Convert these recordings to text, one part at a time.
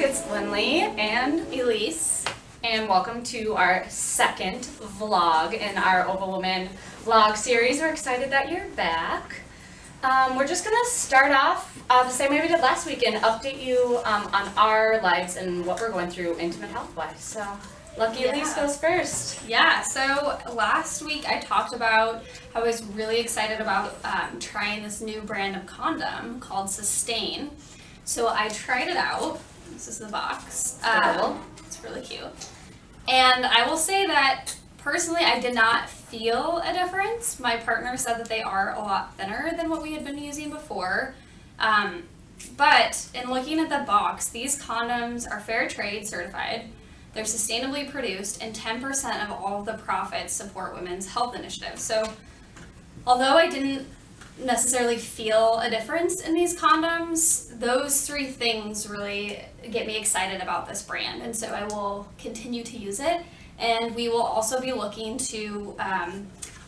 it's Linley and Elise. And welcome to our second vlog in our Oval Woman vlog series. We're excited that you're back. We're just going to start off the same way we did last week and update you on our lives and what we're going through intimate health-wise. So, lucky Elise goes first. Yeah, so last week I talked about how I was really excited about trying this new brand of condom called Sustain. So I tried it out. This is the box. It's really cute. And I will say that personally I did not feel a difference. My partner said that they are a lot thinner than what we had been using before. But in looking at the box, these condoms are fair trade certified. They're sustainably produced, and 10% of all of the profits support women's health initiatives. So although I didn't necessarily feel a difference in these condoms, those three things really get me excited about this brand, and so I will continue to use it. And we will also be looking to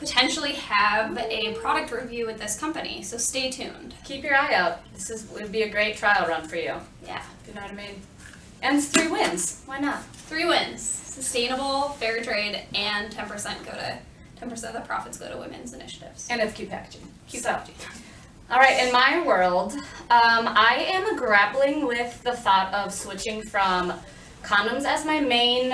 potentially have a product review with this company, so stay tuned. Keep your eye out. Would be a great trial run for you. Yeah. You know what I mean? And it's 3 wins. Why not? 3 wins. Sustainable, fair trade, and 10% of the profits go to women's initiatives. And it's cute packaging. Cute packaging. All right, in my world, I am grappling with the thought of switching from condoms as my main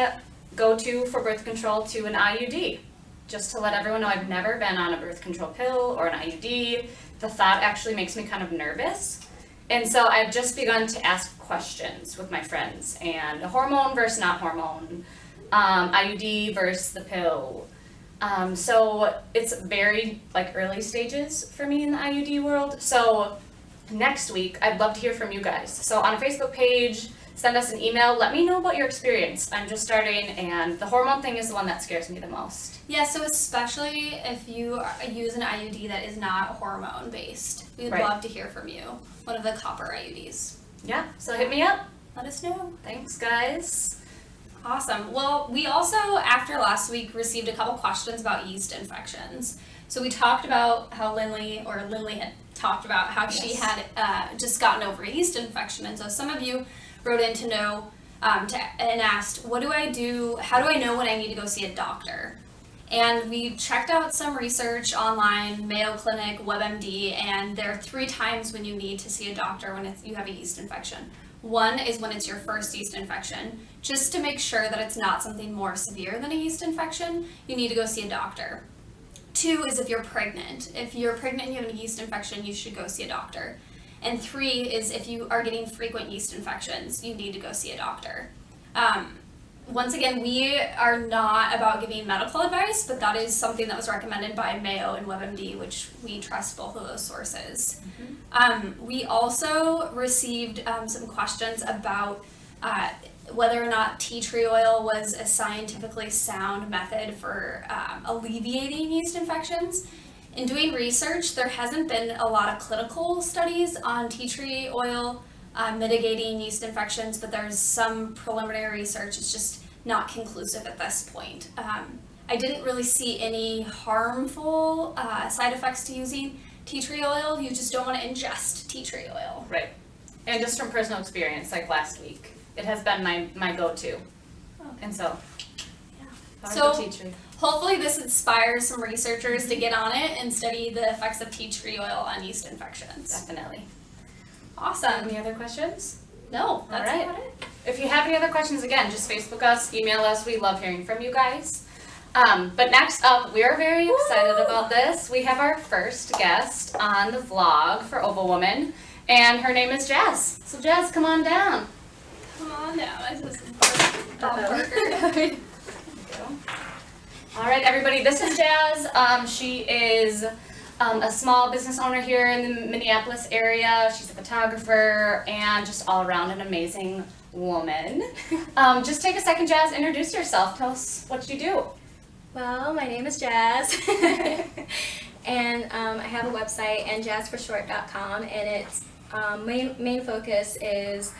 go-to for birth control to an IUD. Just to let everyone know, I've never been on a birth control pill or an IUD. The thought actually makes me kind of nervous. And so I've just begun to ask questions with my friends, and hormone versus not hormone, IUD versus the pill. So it's very early stages for me in the IUD world. So next week, I'd love to hear from you guys. So on a Facebook page, send us an email. Let me know about your experience. I'm just starting, and the hormone thing is the one that scares me the most. Yeah, so especially if you use an IUD that is not hormone based, we'd love to hear from you. One of the copper IUDs. Yeah, so hit me up. Let us know. Thanks, guys. Awesome. Well, we also, after last week, received a couple questions about yeast infections. So we talked about how Linley had talked about how she had just gotten over a yeast infection. And so some of you wrote in to know and asked, what do I do? How do I know when I need to go see a doctor? And we checked out some research online, Mayo Clinic, WebMD, and there are 3 times when you need to see a doctor when you have a yeast infection. 1 is when it's your first yeast infection. Just to make sure that it's not something more severe than a yeast infection, you need to go see a doctor. 2 is if you're pregnant. If you're pregnant and you have a yeast infection, you should go see a doctor. And 3 is if you are getting frequent yeast infections, you need to go see a doctor. Once again, we are not about giving medical advice, but that is something that was recommended by Mayo and WebMD, which we trust both of those sources. Mm-hmm. We also received some questions about whether or not tea tree oil was a scientifically sound method for alleviating yeast infections. In doing research, there hasn't been a lot of clinical studies on tea tree oil mitigating yeast infections, but there's some preliminary research. It's just not conclusive at this point. I didn't really see any harmful side effects to using tea tree oil. You just don't want to ingest tea tree oil. Right. And just from personal experience, like last week, it has been my go-to. Oh. And so, tea tree. Hopefully this inspires some researchers to get on it and study the effects of tea tree oil on yeast infections. Definitely. Awesome. Any other questions? No, that's about it. If you have any other questions, again, just Facebook us, email us. We love hearing from you guys. But next up, we are very excited about this. We have our first guest on the vlog for Oval Woman, and her name is Jazz. So Jazz, come on down. Come on down. I just burger. All right, everybody, this is Jazz. She is a small business owner here in the Minneapolis area. She's a photographer and just all around an amazing woman. Just take a second, Jazz, introduce yourself. Tell us what you do. Well, my name is Jazz, and I have a website, andjazzforshort.com, and its main focus is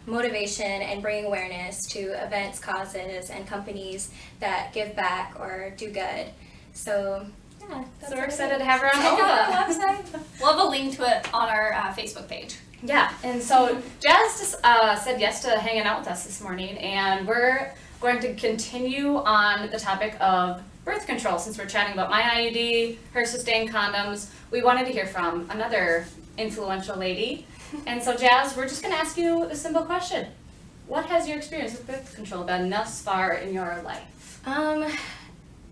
motivation and bringing awareness to events, causes, and companies that give back or do good. So, yeah. So we're excited to have her on our website. We'll have a link to it on our Facebook page. Yeah, and so Jazz just said yes to hanging out with us this morning, and we're going to continue on the topic of birth control. Since we're chatting about my IUD, her sustained condoms, we wanted to hear from another influential lady. And so Jazz, we're just going to ask you a simple question. What has your experience with birth control been thus far in your life?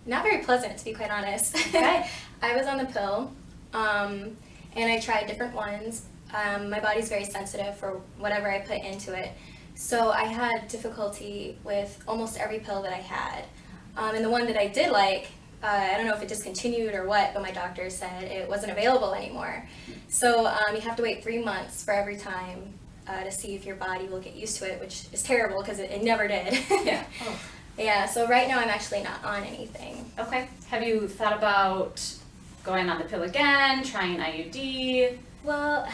Not very pleasant, to be quite honest. Okay. I was on the pill, and I tried different ones. My body's very sensitive for whatever I put into it. So I had difficulty with almost every pill that I had. And the one that I did like, I don't know if it discontinued or what, but my doctor said it wasn't available anymore. So you have to wait 3 months for every time to see if your body will get used to it, which is terrible because it never did. Yeah. Oh. Yeah, so right now I'm actually not on anything. Okay. Have you thought about going on the pill again, trying IUD? Well,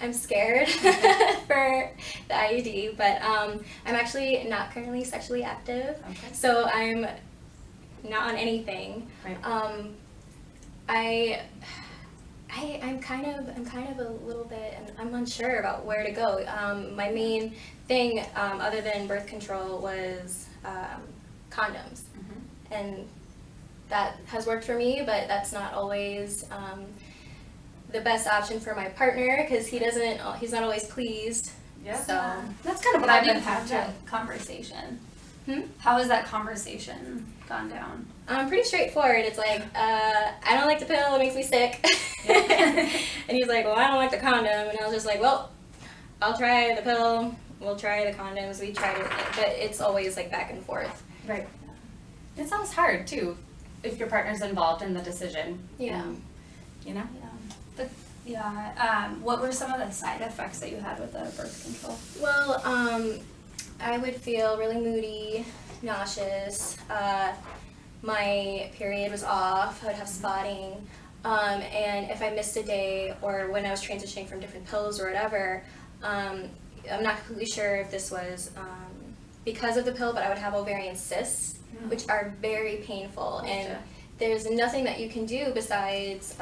I'm scared for the IUD, but I'm actually not currently sexually active, Okay. so I'm not on anything. Right. I'm kind of a little bit, I'm unsure about where to go. My main thing, other than birth control, was condoms, and that has worked for me, but that's not always the best option for my partner because he's not always pleased. Yeah. So That's kind of what How I've do you been have thinking. that conversation? Hmm? How has that conversation gone down? Pretty straightforward. It's like, I don't like the pill, it makes me sick. And he's like, well, I don't like the condom. And I was just like, well, I'll try the pill, we'll try the condoms, we tried it. But it's always like back and forth. Right. It sounds hard too, if your partner's involved in the decision. Yeah. You know? What were some of the side effects that you had with the birth control? Well, I would feel really moody, nauseous. My period was off. I would have spotting. And if I missed a day or when I was transitioning from different pills or whatever, I'm not completely sure if this was because of the pill, but I would have ovarian cysts, which are very painful. And there's nothing that you can do besides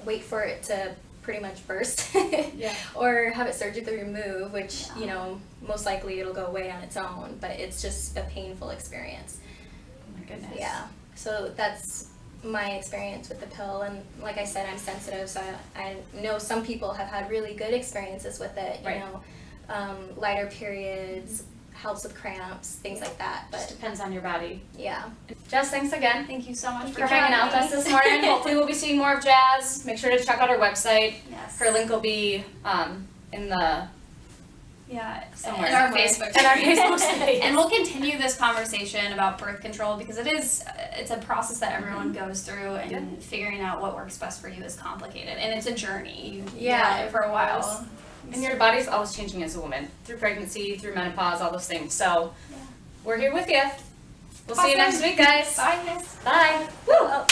wait for it to pretty much burst Yeah. or have it surgically removed, which, you know, most likely it'll go away on its own, but it's just a painful experience. Oh my goodness. Yeah, so that's my experience with the pill, and like I said, I'm sensitive, so I know some people have had really good experiences with it, you Right. know, lighter periods, helps with cramps, things like that, Just but depends on your body. yeah. Jazz, thanks again Thank you so much for hanging out with us this morning. Hopefully we'll be seeing more of Jazz. Make sure to check out her website. Yes. Her link will be in the somewhere. in our Facebook. In our Facebook space. And we'll continue this conversation about birth control because it's a process that everyone goes through, and figuring out what works best for you is complicated, and it's a journey. Yeah, for a while. And your body's always changing as a woman, through pregnancy, through menopause, all those things. So we're here with you. We'll see you Awesome. next week, guys. Bye, guys. Bye. Woo!